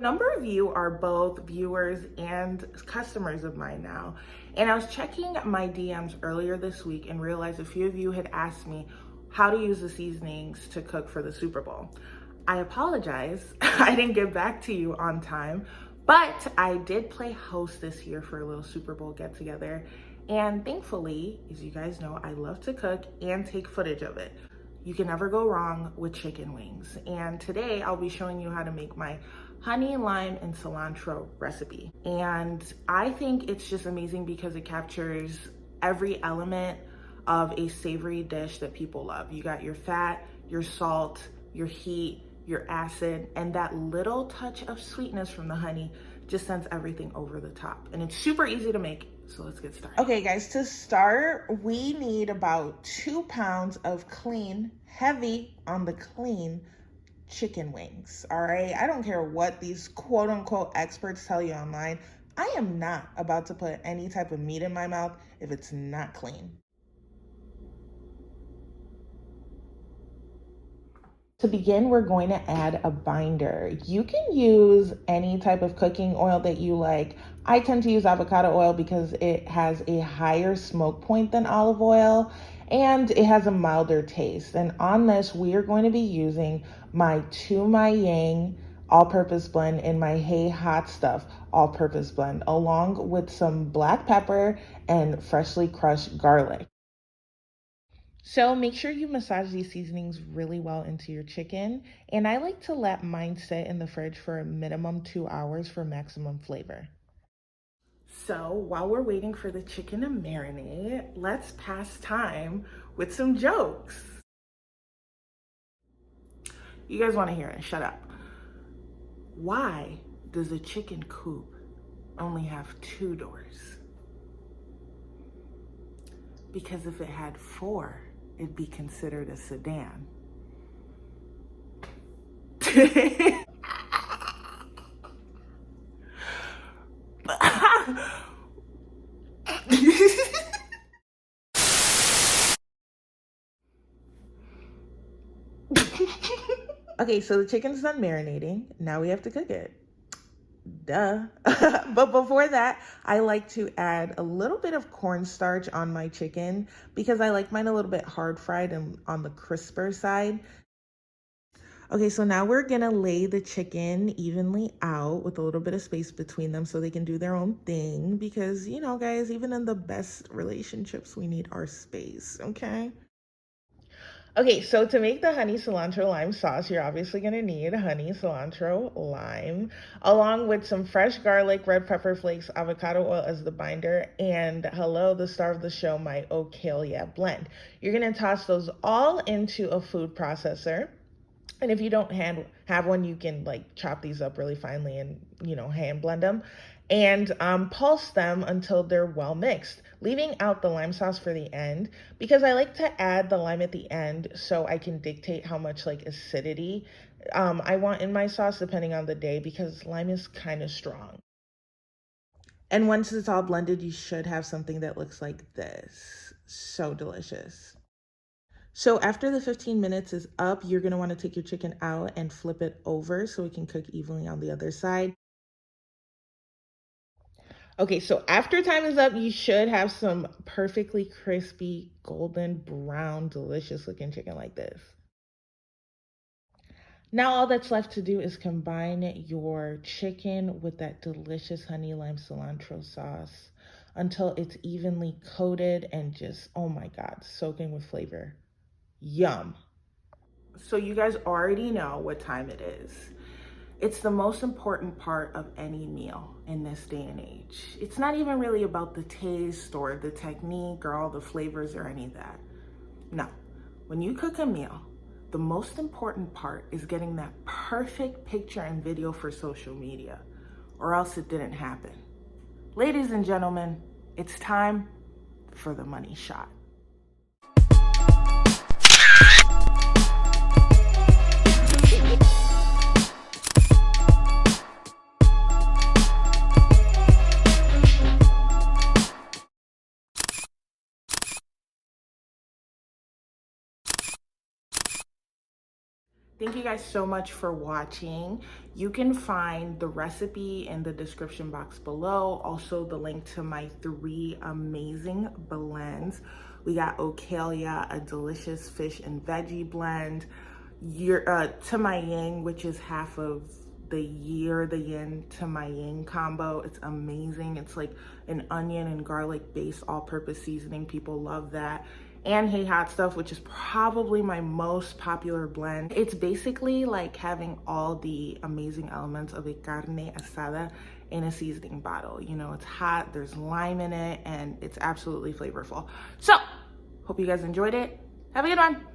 A number of you are both viewers and customers of mine now, and I was checking my DMs earlier this week and realized a few of you had asked me how to use the seasonings to cook for the Super Bowl. I apologize, I didn't get back to you on time, but I did play host this year for a little Super Bowl get together, and thankfully, as you guys know, I love to cook and take footage of it. You can never go wrong with chicken wings. And today I'll be showing you how to make my honey, lime, and cilantro recipe. And I think it's just amazing because it captures every element of a savory dish that people love. You got your fat, your salt, your heat, your acid, and that little touch of sweetness from the honey just sends everything over the top. And it's super easy to make. So let's get started. Okay guys, to start, we need about 2 pounds of clean, heavy on the clean chicken wings, all right? I don't care what these quote unquote experts tell you online. I am not about to put any type of meat in my mouth if it's not clean. To begin, we're going to add a binder. You can use any type of cooking oil that you like. I tend to use avocado oil because it has a higher smoke point than olive oil and it has a milder taste. And on this, we are going to be using my To My Yang all-purpose blend and my Hey Hot Stuff all-purpose blend, along with some black pepper and freshly crushed garlic. So make sure you massage these seasonings really well into your chicken. And I like to let mine sit in the fridge for a minimum 2 hours for maximum flavor. So while we're waiting for the chicken to marinate, let's pass time with some jokes. You guys want to hear it? Shut up. Why does a chicken coop only have 2 doors? Because if it had 4, it'd be considered a sedan. Okay, so the chicken's done marinating. Now we have to cook it. Duh. But before that, I like to add a little bit of cornstarch on my chicken because I like mine a little bit hard fried and on the crisper side. Okay, so now we're gonna lay the chicken evenly out with a little bit of space between them so they can do their own thing because, you know, guys, even in the best relationships, we need our space, okay? Okay, so to make the honey cilantro lime sauce, you're obviously going to need honey cilantro lime, along with some fresh garlic, red pepper flakes, avocado oil as the binder, and hello, the star of the show, my Oh Kale Yeah blend. You're going to toss those all into a food processor. And if you don't have one, you can like chop these up really finely and, you know, hand blend them and pulse them until they're well mixed, leaving out the lime sauce for the end because I like to add the lime at the end so I can dictate how much like acidity I want in my sauce depending on the day because lime is kind of strong. And once it's all blended, you should have something that looks like this. So delicious. So after the 15 minutes is up, you're going to want to take your chicken out and flip it over so it can cook evenly on the other side. Okay, so after time is up, you should have some perfectly crispy, golden brown, delicious looking chicken like this. Now all that's left to do is combine your chicken with that delicious honey lime cilantro sauce until it's evenly coated and just, oh my God, soaking with flavor. Yum. So you guys already know what time it is. It's the most important part of any meal in this day and age. It's not even really about the taste or the technique or all the flavors or any of that. No, when you cook a meal, the most important part is getting that perfect picture and video for social media, or else it didn't happen. Ladies and gentlemen, it's time for the money shot. Thank you guys so much for watching. You can find the recipe in the description box below. Also the link to my 3 amazing blends. We got Ocalia, a delicious fish and veggie blend. Your Tamaying, which is half of the yin to my yang combo. It's amazing. It's like an onion and garlic based all-purpose seasoning. People love that. And Hey Hot Stuff, which is probably my most popular blend. It's basically like having all the amazing elements of a carne asada in a seasoning bottle. You know, it's hot, there's lime in it, and it's absolutely flavorful. So, hope you guys enjoyed it. Have a good one.